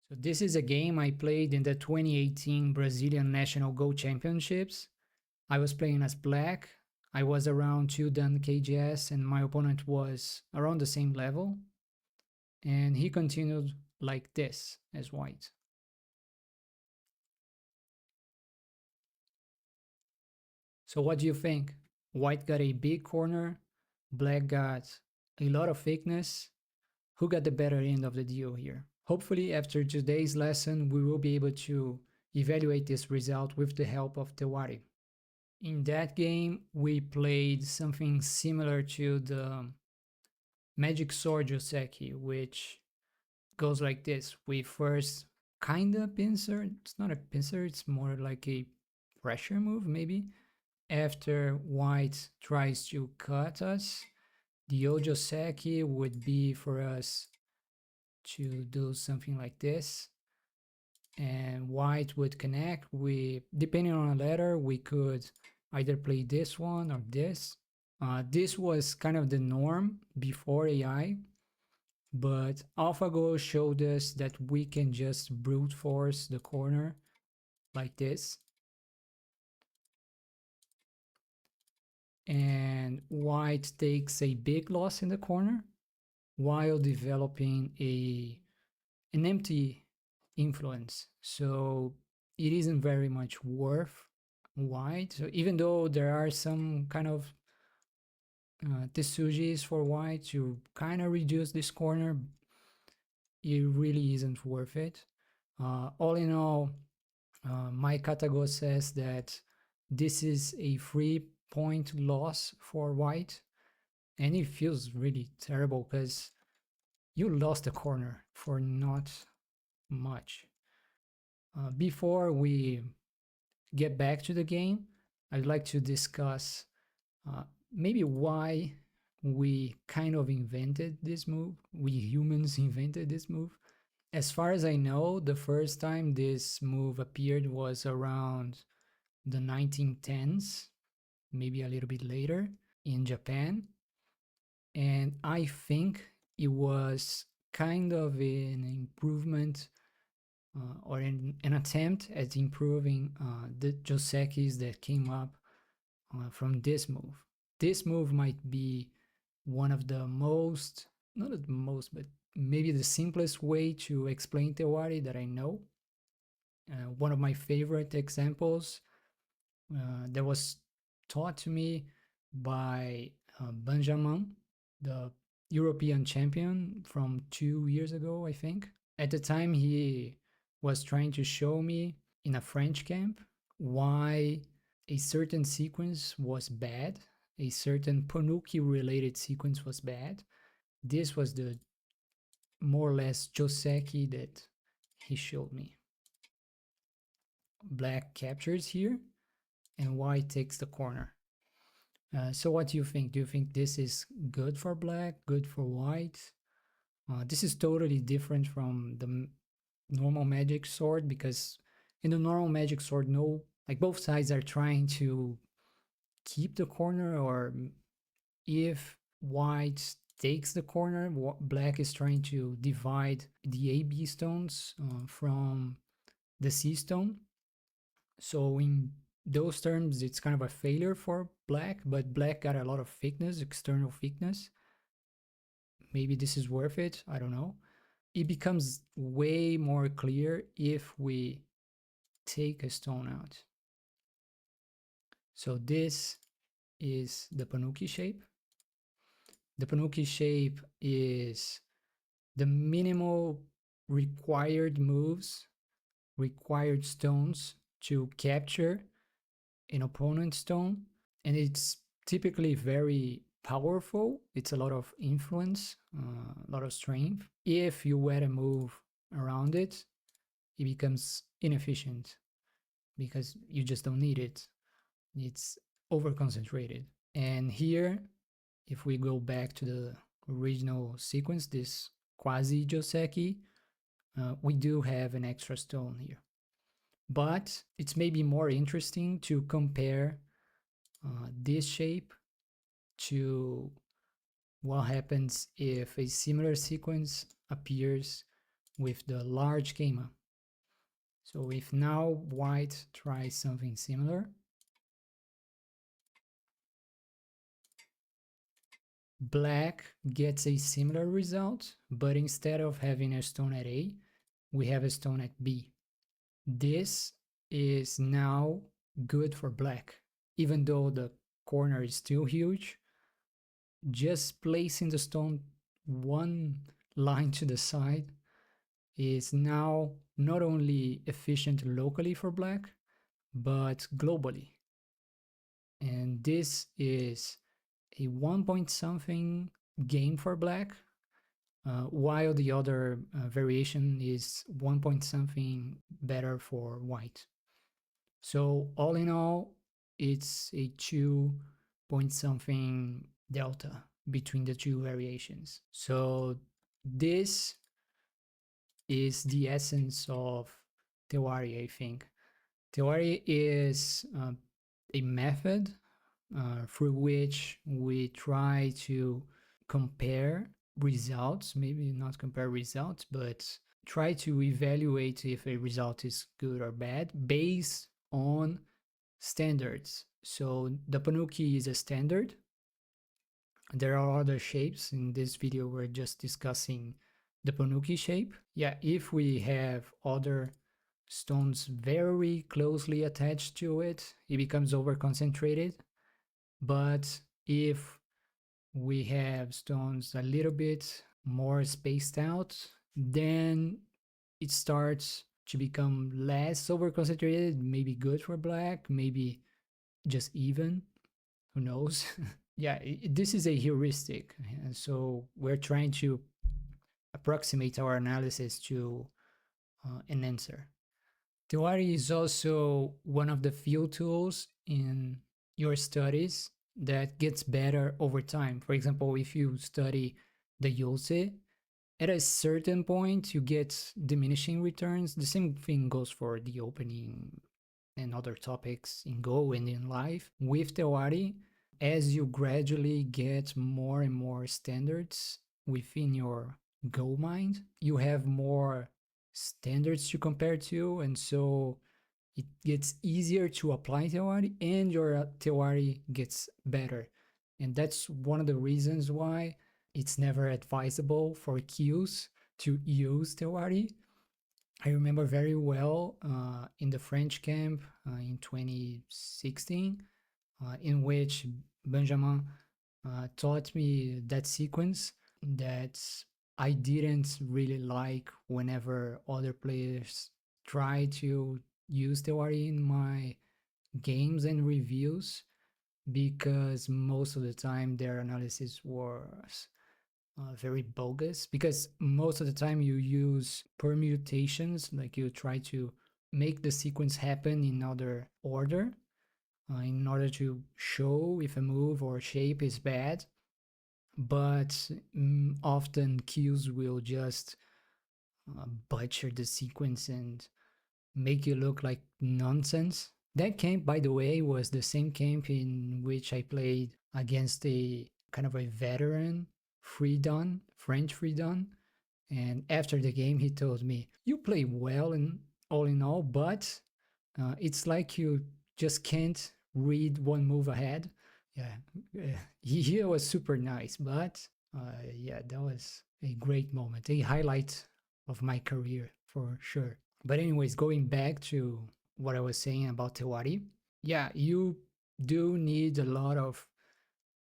So this is a game I played in the 2018 Brazilian National Go Championships. I was playing as black. I was around 2 done KGS and my opponent was around the same level. And he continued like this as white. So what do you think? White got a big corner, black got a lot of thickness. Who got the better end of the deal here? Hopefully after today's lesson, we will be able to evaluate this result with the help of Tewari. In that game, we played something similar to the Magic Sword Joseki, which goes like this. We first kinda pincer, it's not a pincer, it's more like a pressure move maybe. After white tries to cut us, the Ojoseki would be for us to do something like this. And white would connect. We, depending on a letter, we could either play this one or this. This was kind of the norm before AI, but AlphaGo showed us that we can just brute force the corner like this. And white takes a big loss in the corner while developing an empty influence. So it isn't very much worth white. So even though there are some kind of tesujis for white to kind of reduce this corner, it really isn't worth it. All in all, my Katago says that this is a 3-point loss for white, and it feels really terrible because you lost the corner for not much. Before we get back to the game, I'd like to discuss maybe why we kind of invented this move. We humans invented this move. As far as I know, the first time this move appeared was around the 1910s, maybe a little bit later in Japan. And I think it was kind of an improvement or an attempt at improving the josekis that came up from this move. This move might be one of the most, not the most, but maybe the simplest way to explain Tewari that I know. One of my favorite examples that was taught to me by Benjamin, the European champion from 2 years ago, I think. At the time, he was trying to show me in a French camp why a certain sequence was bad, a certain Ponnuki related sequence was bad. This was the more or less Joseki that he showed me. Black captures here and white takes the corner. So what do you think? Do you think this is good for black, good for white? This is totally different from the normal magic sword, because in the normal magic sword, no, like both sides are trying to keep the corner, or if white takes the corner, black is trying to divide the AB stones from the C stone. So in those terms, it's kind of a failure for black, but black got a lot of thickness, external thickness. Maybe this is worth it, I don't know. It becomes way more clear if we take a stone out. So this is the Ponnuki shape. The Ponnuki shape is the minimal required moves, required stones to capture an opponent's stone, and it's typically very powerful. It's a lot of influence, a lot of strength. If you add a move around it, it becomes inefficient because you just don't need it. It's over concentrated. And here, if we go back to the original sequence, this quasi Joseki, we do have an extra stone here. But it's maybe more interesting to compare this shape to what happens if a similar sequence appears with the large gamma. So if now white tries something similar, black gets a similar result, but instead of having a stone at A, we have a stone at B. This is now good for black, even though the corner is still huge. Just placing the stone one line to the side is now not only efficient locally for black, but globally. And this is a 1 point something game for black, while the other variation is 1 point something better for white. So all in all, it's a 2 point something delta between the two variations. So this is the essence of Tewari, I think. Tewari is a method through which we try to compare results, maybe not compare results, but try to evaluate if a result is good or bad based on standards. So the Ponnuki is a standard. There are other shapes. In this video, we're just discussing the Ponnuki shape. Yeah, if we have other stones very closely attached to it, it becomes over concentrated. But if we have stones a little bit more spaced out, then it starts to become less over concentrated, maybe good for black, maybe just even, who knows. Yeah, this is a heuristic, and so we're trying to approximate our analysis to an answer. Tewari is also one of the few tools in your studies that gets better over time. For example, if you study the Yose, at a certain point you get diminishing returns. The same thing goes for the opening and other topics in Go and in life. With Tewari, as you gradually get more and more standards within your Go mind, you have more standards to compare to, and so it gets easier to apply Tewari, and your Tewari gets better. And that's one of the reasons why it's never advisable for queues to use Tewari. I remember very well in the French camp in 2016, in which Benjamin taught me that sequence that I didn't really like whenever other players try to use Tewari in my games and reviews, because most of the time their analysis was very bogus, because most of the time you use permutations, like you try to make the sequence happen in other order in order to show if a move or shape is bad, but often queues will just butcher the sequence and make you look like nonsense. That camp, by the way, was the same camp in which I played against a kind of a veteran Freedon, French Freedon. And after the game, he told me, "You play well in all, but it's like you just can't read one move ahead." Yeah, he was super nice, but yeah, that was a great moment, a highlight of my career for sure. But anyways, going back to what I was saying about Tewari, yeah, you do need a lot of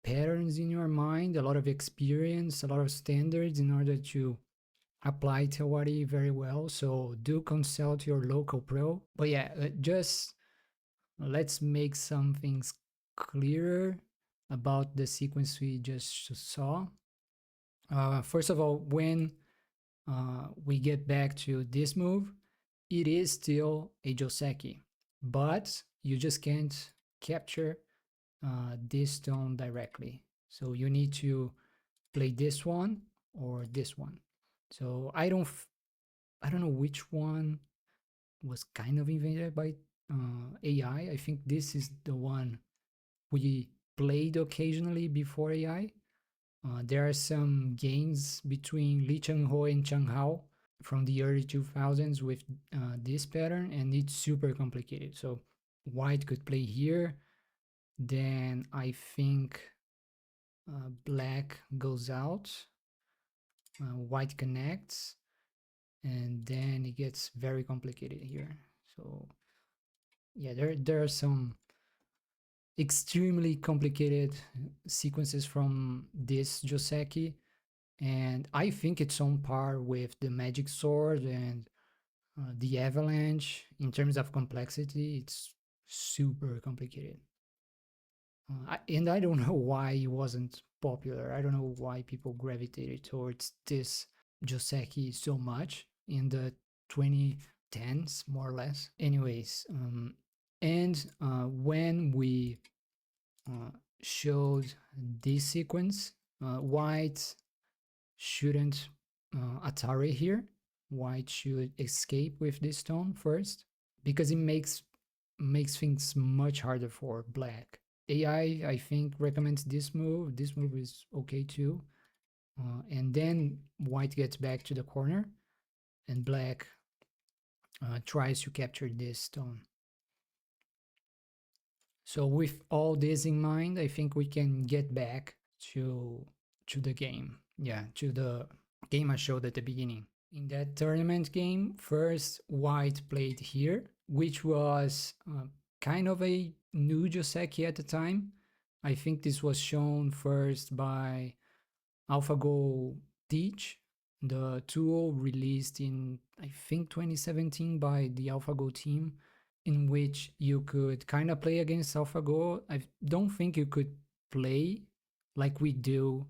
patterns in your mind, a lot of experience, a lot of standards in order to apply Tewari very well. So do consult your local pro. But yeah, just let's make some things clearer about the sequence we just saw. First of all, when we get back to this move, it is still a Joseki, but you just can't capture this stone directly. So you need to play this one or this one. So I don't know which one was kind of invented by AI. I think this is the one we played occasionally before AI. There are some games between Li Chengho and Cheng Hao from the early 2000s with this pattern, and it's super complicated. So white could play here, then I think black goes out, white connects, and then it gets very complicated here. So yeah, there are some extremely complicated sequences from this Joseki, and I think it's on par with the Magic Sword and the Avalanche in terms of complexity. It's super complicated. And I don't know why it wasn't popular. I don't know why people gravitated towards this Joseki so much in the 2010s, more or less. Anyways, and when we uh, showed this sequence, white shouldn't Atari here. White should escape with this stone first because it makes things much harder for black. I think recommends this move. This move is okay too. And then white gets back to the corner and black tries to capture this stone. So with all this in mind, I think we can get back to the game. Yeah, to the game I showed at the beginning. In that tournament game, first white played here, which was kind of a new Joseki at the time. I think this was shown first by AlphaGo Teach, the tool released in I think 2017 by the AlphaGo team, in which you could kind of play against AlphaGo. I don't think you could play like we do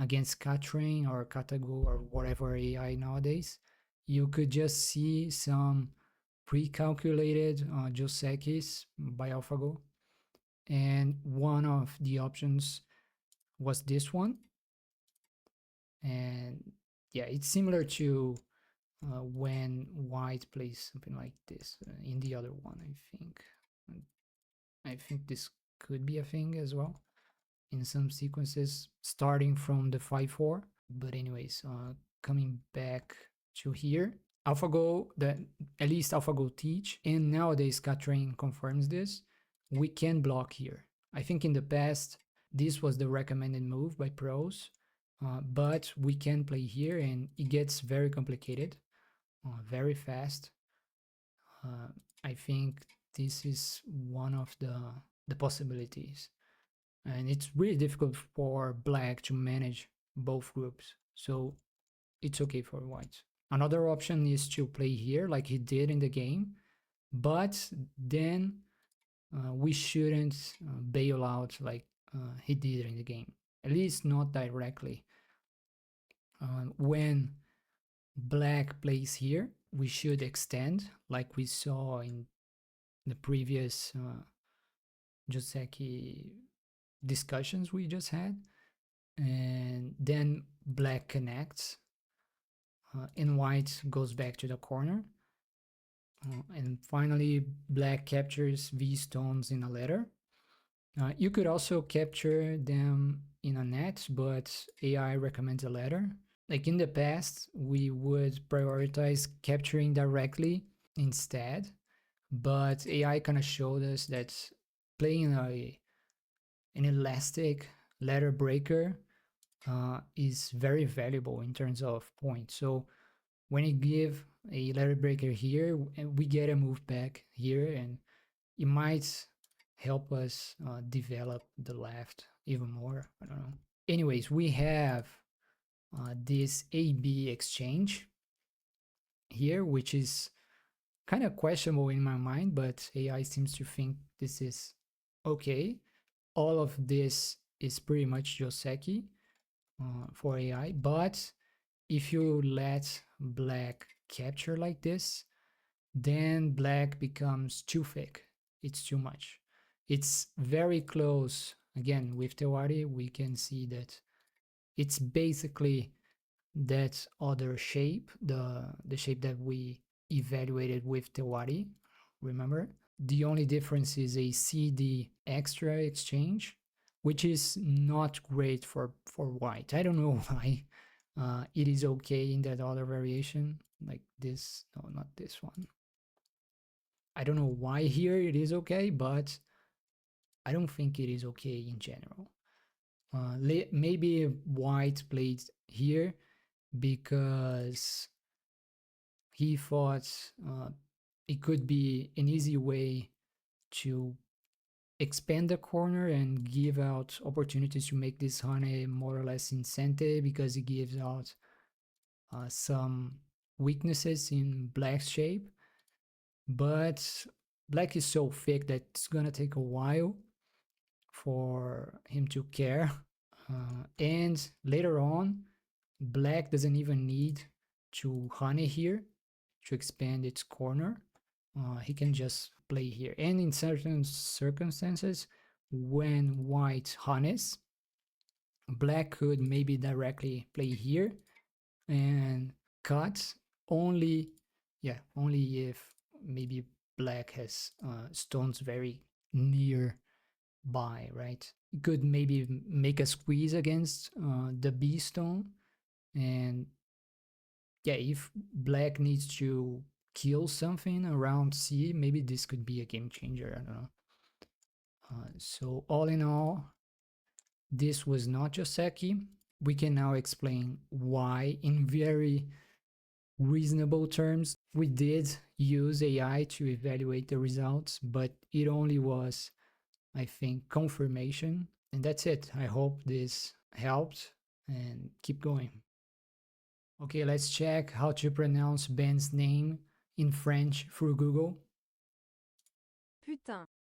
against Katrain or Katago or whatever AI nowadays. You could just see some pre-calculated Josekis by AlphaGo, and one of the options was this one. And yeah, it's similar to when white plays something like this in the other one. I think this could be a thing as well in some sequences starting from the 5-4. But anyways, coming back to here, AlphaGo, that at least AlphaGo Teach, and nowadays Katrain confirms this, we can block here. I think in the past this was the recommended move by pros, but we can play here and it gets very complicated very fast. I think this is one of the possibilities, and it's really difficult for black to manage both groups, so it's okay for white. Another option is to play here like he did in the game, but then we shouldn't bail out like he did in the game, at least not directly. When black plays here, we should extend like we saw in the previous Joseki discussions we just had, and then black connects and white goes back to the corner, and finally black captures these stones in a ladder. You could also capture them in a net, but AI recommends a ladder. Like in the past, we would prioritize capturing directly instead, but AI kind of showed us that playing an elastic ladder breaker is very valuable in terms of points. So when you give a ladder breaker here, we get a move back here, and it might help us develop the left even more. I don't know. Anyways, we have this AB exchange here, which is kind of questionable in my mind, but AI seems to think this is okay. All of this is pretty much Joseki for AI, but if you let black capture like this, then black becomes too thick. It's too much. It's very close. Again, with Tewari, we can see that it's basically that other shape, the shape that we evaluated with Tewari, remember? The only difference is a CD extra exchange, which is not great for white. I don't know why it is okay in that other variation. like this. No, not this one. I don't know why here it is okay, but I don't think it is okay in general. Maybe white played here because he thought it could be an easy way to expand the corner and give out opportunities to make this honey more or less incentive, because it gives out some weaknesses in black's shape. But black is so thick that it's gonna take a while for him to care. And later on, black doesn't even need to honey here to expand its corner. He can just play here. And in certain circumstances, when white honeys, black could maybe directly play here and cut only, yeah, only if maybe black has stones very near by, right? You could maybe make a squeeze against the B stone. And yeah, if black needs to kill something around C, maybe this could be a game changer. I don't know. So all in all, this was not Joseki. We can now explain why in very reasonable terms. We did use AI to evaluate the results, but it only was, I think, confirmation. And that's it. I hope this helped, and keep going. Okay, let's check how to pronounce Ben's name in French through Google. Putain.